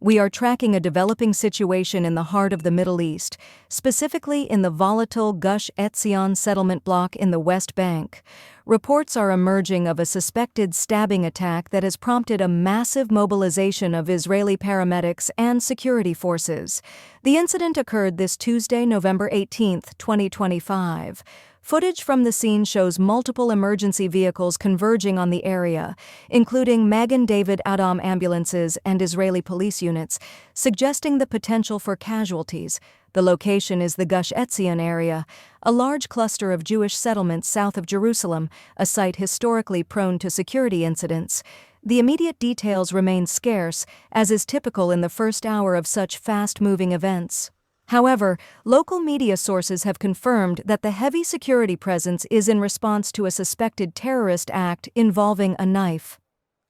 we are tracking a developing situation in the heart of the Middle East, specifically in the volatile Gush Etzion settlement bloc in the West Bank. Reports are emerging of a suspected stabbing attack that has prompted a massive mobilization of Israeli paramedics and security forces. The incident occurred this Tuesday, November 18, 2025. Footage from the scene shows multiple emergency vehicles converging on the area, including Magen David Adom ambulances and Israeli police units, suggesting the potential for casualties. The location is the Gush Etzion area, a large cluster of Jewish settlements south of Jerusalem, a site historically prone to security incidents. The immediate details remain scarce, as is typical in the first hour of such fast-moving events. However, local media sources have confirmed that the heavy security presence is in response to a suspected terrorist act involving a knife.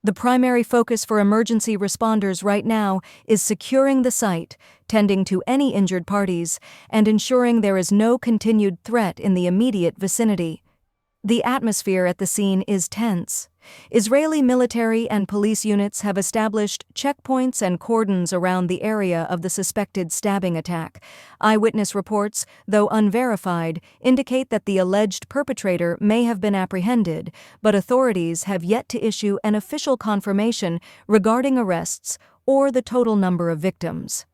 The primary focus for emergency responders right now is securing the site, tending to any injured parties, and ensuring there is no continued threat in the immediate vicinity. The atmosphere at the scene is tense. Israeli military and police units have established checkpoints and cordons around the area of the suspected stabbing attack. Eyewitness reports, though unverified, indicate that the alleged perpetrator may have been apprehended, but authorities have yet to issue an official confirmation regarding arrests or the total number of victims.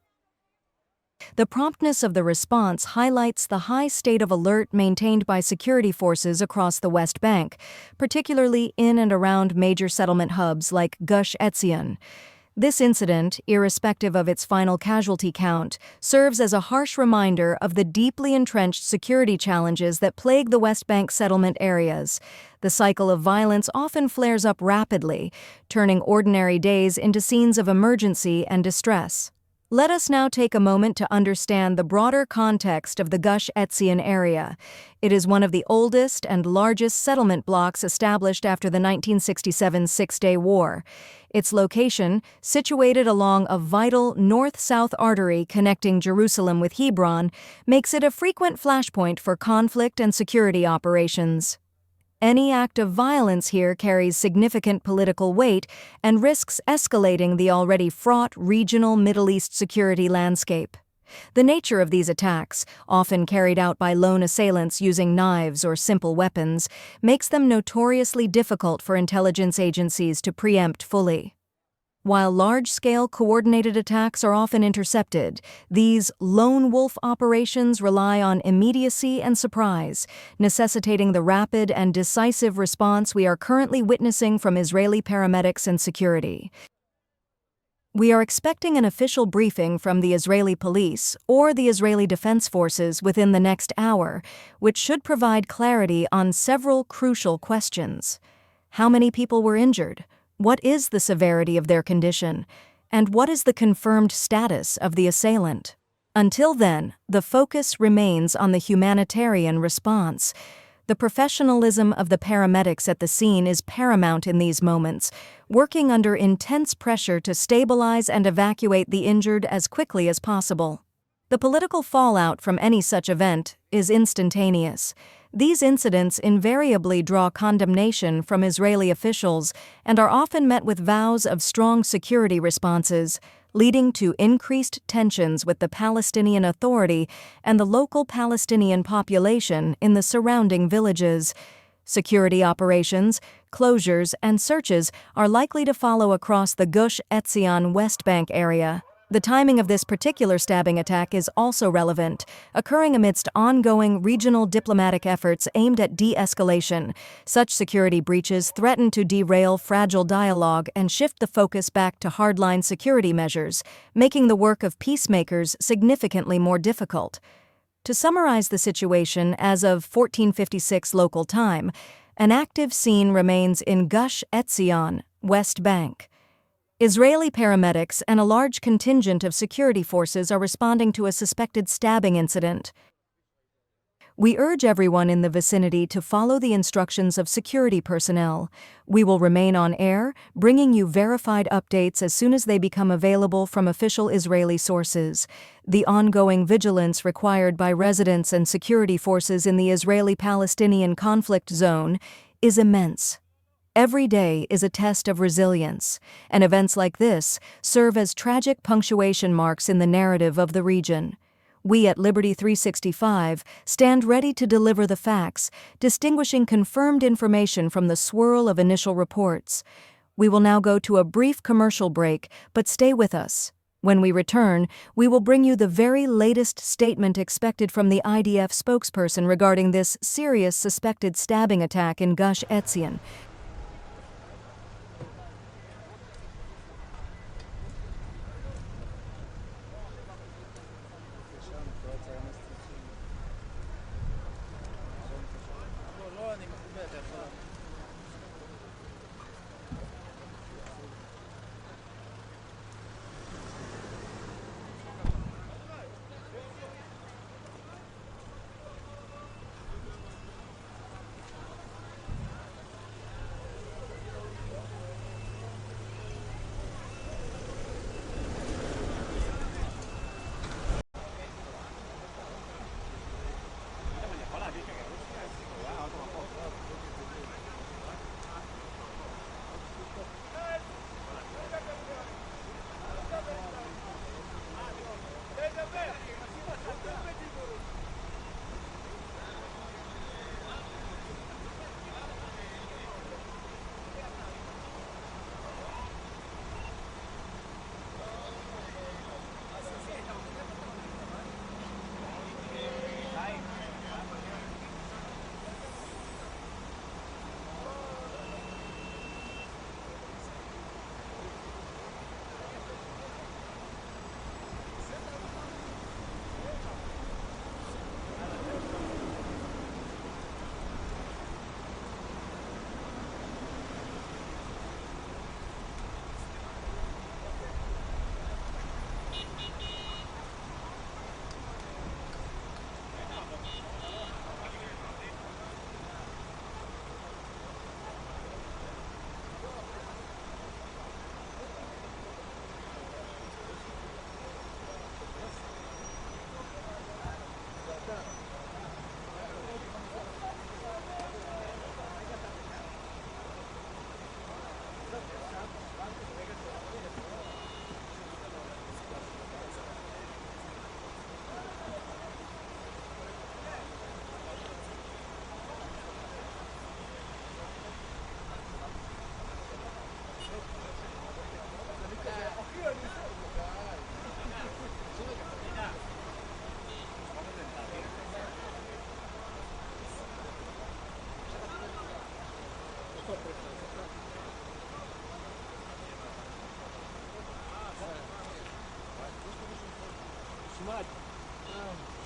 The promptness of the response highlights the high state of alert maintained by security forces across the West Bank, particularly in and around major settlement hubs like Gush Etzion. This incident, irrespective of its final casualty count, serves as a harsh reminder of the deeply entrenched security challenges that plague the West Bank settlement areas. The cycle of violence often flares up rapidly, turning ordinary days into scenes of emergency and distress. Let us now take a moment to understand the broader context of the Gush Etzion area. It is one of the oldest and largest settlement blocks established after the 1967 Six-Day War. Its location, situated along a vital north-south artery connecting Jerusalem with Hebron, makes it a frequent flashpoint for conflict and security operations. Any act of violence here carries significant political weight and risks escalating the already fraught regional Middle East security landscape. The nature of these attacks, often carried out by lone assailants using knives or simple weapons, makes them notoriously difficult for intelligence agencies to preempt fully. While large-scale coordinated attacks are often intercepted, these lone wolf operations rely on immediacy and surprise, necessitating the rapid and decisive response we are currently witnessing from Israeli paramedics and security. We are expecting an official briefing from the Israeli police or the Israeli Defense Forces within the next hour, which should provide clarity on several crucial questions. How many people were injured? What is the severity of their condition? And what is the confirmed status of the assailant? Until then, the focus remains on the humanitarian response. The professionalism of the paramedics at the scene is paramount in these moments, working under intense pressure to stabilize and evacuate the injured as quickly as possible. The political fallout from any such event is instantaneous. These incidents invariably draw condemnation from Israeli officials and are often met with vows of strong security responses, leading to increased tensions with the Palestinian Authority and the local Palestinian population in the surrounding villages. Security operations, closures, and searches are likely to follow across the Gush Etzion West Bank area. The timing of this particular stabbing attack is also relevant, occurring amidst ongoing regional diplomatic efforts aimed at de-escalation. Such security breaches threaten to derail fragile dialogue and shift the focus back to hardline security measures, making the work of peacemakers significantly more difficult. To summarize the situation as of 1456 local time, an active scene remains in Gush Etzion, West Bank. Israeli paramedics and a large contingent of security forces are responding to a suspected stabbing incident. We urge everyone in the vicinity to follow the instructions of security personnel. We will remain on air, bringing you verified updates as soon as they become available from official Israeli sources. The ongoing vigilance required by residents and security forces in the Israeli-Palestinian conflict zone is immense. Every day is a test of resilience, and events like this serve as tragic punctuation marks in the narrative of the region. We at Liberty 365 stand ready to deliver the facts, distinguishing confirmed information from the swirl of initial reports. We will now go to a brief commercial break, but stay with us. When we return, we will bring you the very latest statement expected from the IDF spokesperson regarding this serious suspected stabbing attack in Gush Etzion.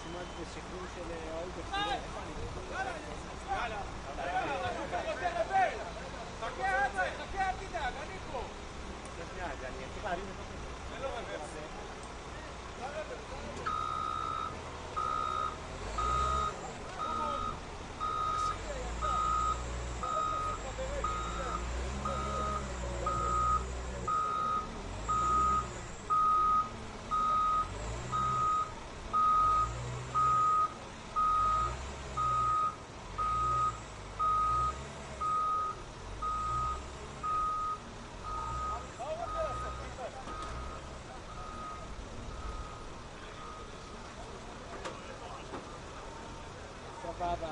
שמעת בשחרור של אולגה. יאללה. חכה, אל תדאג, אני פה. שנייה, אני צריך להרים את זה. זה לא רברס. סבבה.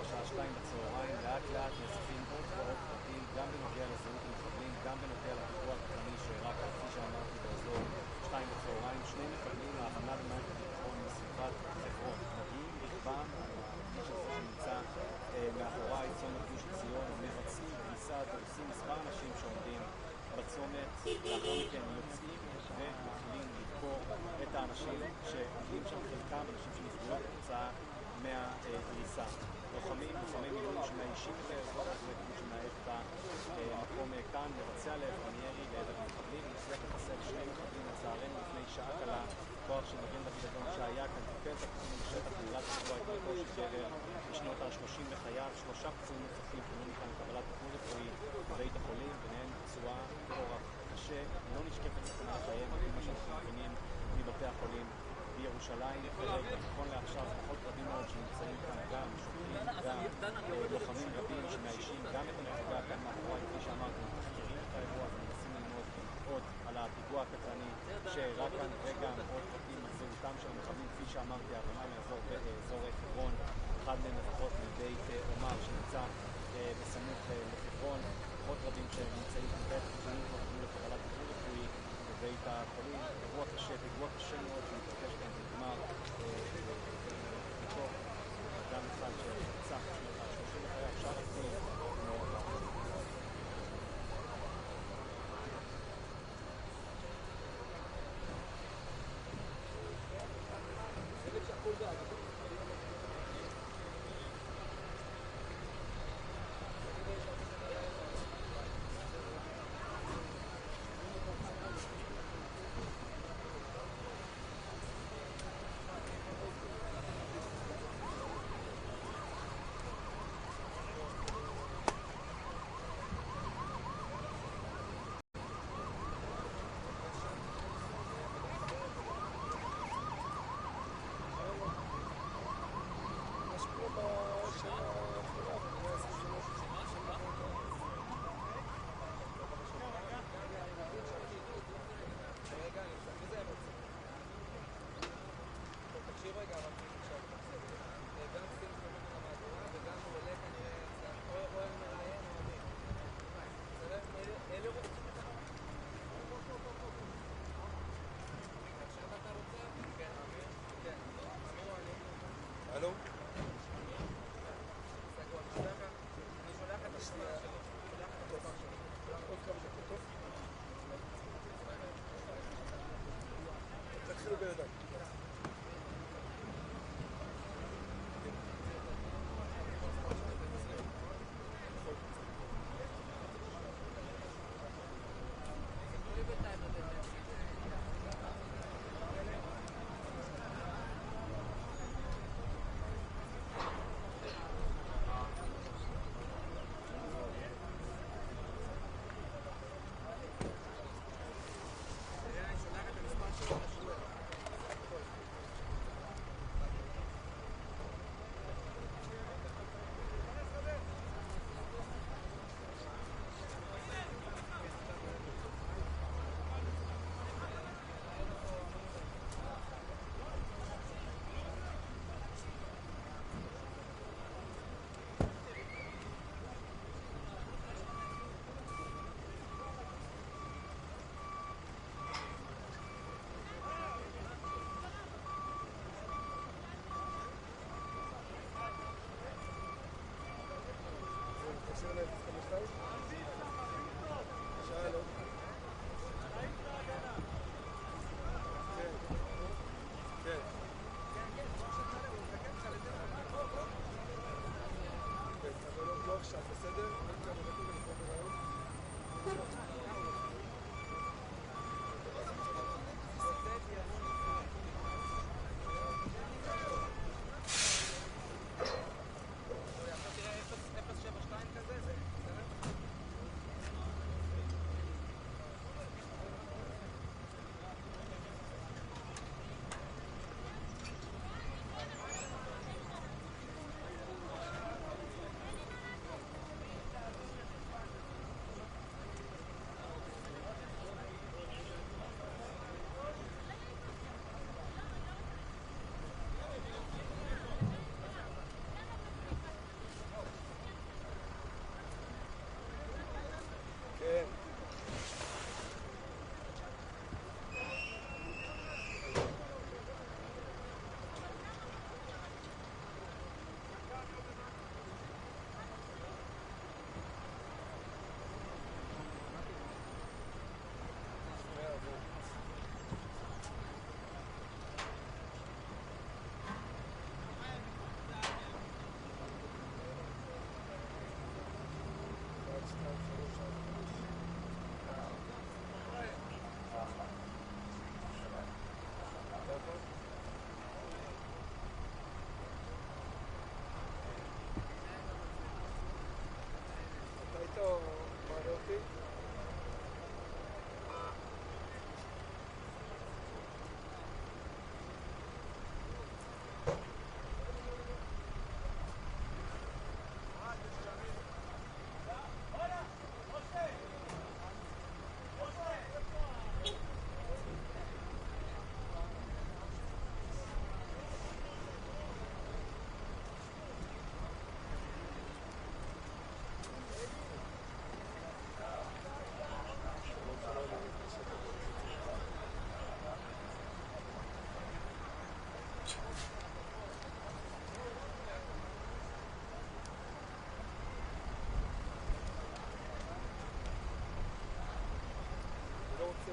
השעה 2 בצהריים, לאט לאט נאספים עוד ועוד פרטים, גם בנוגע לזהות המחבלים, גם בנוגע לפיגוע הקטלני שאירע, כפי שאמרתי, באזור 2 בצהריים. שני מחבלים מההבנה במערכת הביטחון מסביבת חברון מגיעים רכבם על הכביש הזה שנמצא מאחורי צומת גוש עציון, מבצעים דריסה, דורסים מספר אנשים שעומדים בצומת, לאחר מכן יוצאים ומתחילים לדקור את האנשים שעומדים שם, חלקם אנשים שנפגעו כתוצאה מהדריסה. לוחמי מילואים שמאיישים את האזור הזה, כמו שמנהל את המקום כאן, מבצע לעברם ירי לעבר המחבלים, מצליח לחסל שני מחבלים לצערנו לפני שעה קלה. כוח של מגן דוד אדום שהיה כאן טיפל את הפצועים בשטח ונאלץ לפגוע את מותו של גבר בשנות ה-30 לחייו. 3 פצועים נוספים פונו מכאן לקבלת טיפול רפואי בבית החולים, ביניהם פצועה באורח קשה. לא נשקפת סכנה לחייהם לפי מה שאנחנו מבינים מבתי החולים בירושלים. כרגע, נכון לעכשיו, כוחות רבים מאוד שנמצאים כאן, גם שוטרים, גם לוחמים רבים שמאיישים גם את הנקודה כאן מאחורי, כפי שאמרתי, מתחקרים את האירוע ומנסים ללמוד עוד על הפיגוע הקטלני שאירע כאן, וגם עוד פרטים על זהותם של המחבלים. כפי שאמרתי, ההבנה מאזור חברון, אחד מהם לפחות מבית עומר שנמצא בסמוך לחברון. כוחות רבים שנמצאים בבית פצועים כבר עברו לקבלת טיפול רפואי בבית החולים. אירוע קשה, פיגוע קשה מאוד שמתרחש כאן בגמר בתוך אדם אחד שרצח 30 לחייו, שאר הפצועים נהרגו.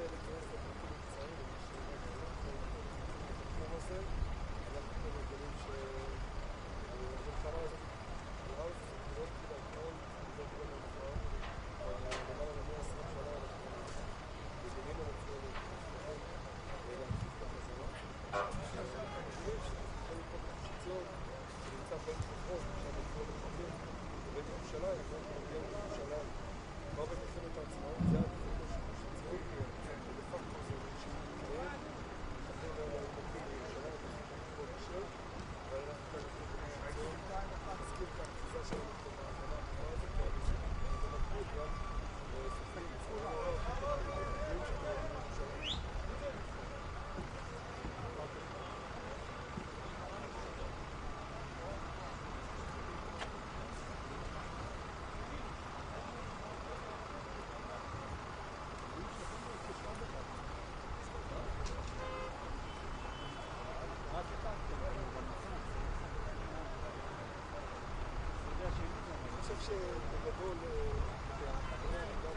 להיכנס לפרטים קצרים, בתחום הזה, אנחנו פה מגלים שהמלחמה הזאת על ארץ, זה לא התחילה אתמול, זה התחילה מאוחר, למעלה מ-120 שנה אנחנו מגנים על עצמנו, מצליחים להמשיך את החזרה. אנחנו מגלים שאנחנו פה בגוש עציון, שנמצא בין חברון, עכשיו בגבול המחבלים, ובין ירושלים, אנחנו מגיעים לירושלים. כבר במלחמת העצמאות, זה הגבול של גוש עציון, ודה פקטו זה שמתקיים, מחבלים האלה היו מגיעים לירושלים, אנחנו בגבול השם, ואנחנו כאן בגבול גוש עציון, נחזקים את האחיזה שלנו פה בהגנה הקבועה הזאת, ובמקביל גם סופרים בצורה הגבולים שלנו לירושלים. אני חושב שבגדול, ההגנה גם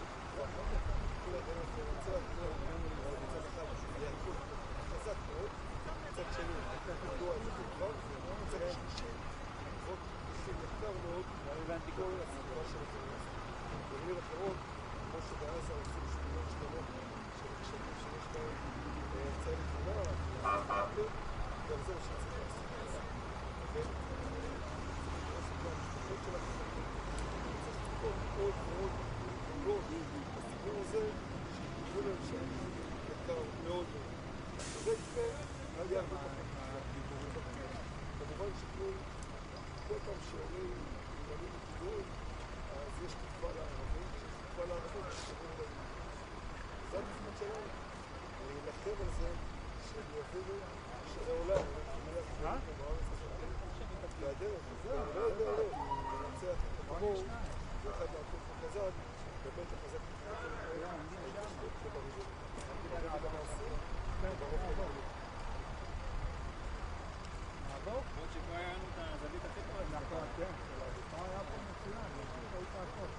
כל ההגנה זה מצד אחד להיעקות חזק מאוד, מצד שני, מדוע זה כבר, מצד שלישי, בעקבות עושים יקר מאוד כל הסביבה של הטרוריסט. במילים אחרות, כמו שבעזה עושים שכונות שלמות של הקשרים שיש בהם אמצעי לחימה, גם זה מה שצריך לעשות. המשפחות של החזקים, צריך לקרוא מאוד מאוד גדולות בסיפור הזה, שיתקבלו להם שם יקר מאוד מאוד. וזה יקרה על ידי הרבה פחות. כמובן שכל פעם שעולים עניינים לכיוון, אז יש תקווה לערבים, כשיש תקווה לערבים, יש תקווה ליהודים. זה התפקיד שלנו, להילחם על זה שהם יבינו שלעולם, אנחנו בארץ הזאת, והדרך, לא, לנצח את הטרור, ואחד לעקוף החזק, באמת לחזק את החזק ההתיישבות ובריבון. ברגע המעשי, וברוב כבוד. נעבור? עוד שפה היה לנו את הזווית הכי טובה. נכון, כן. פה היה פה מצוין, יש פה את הכל.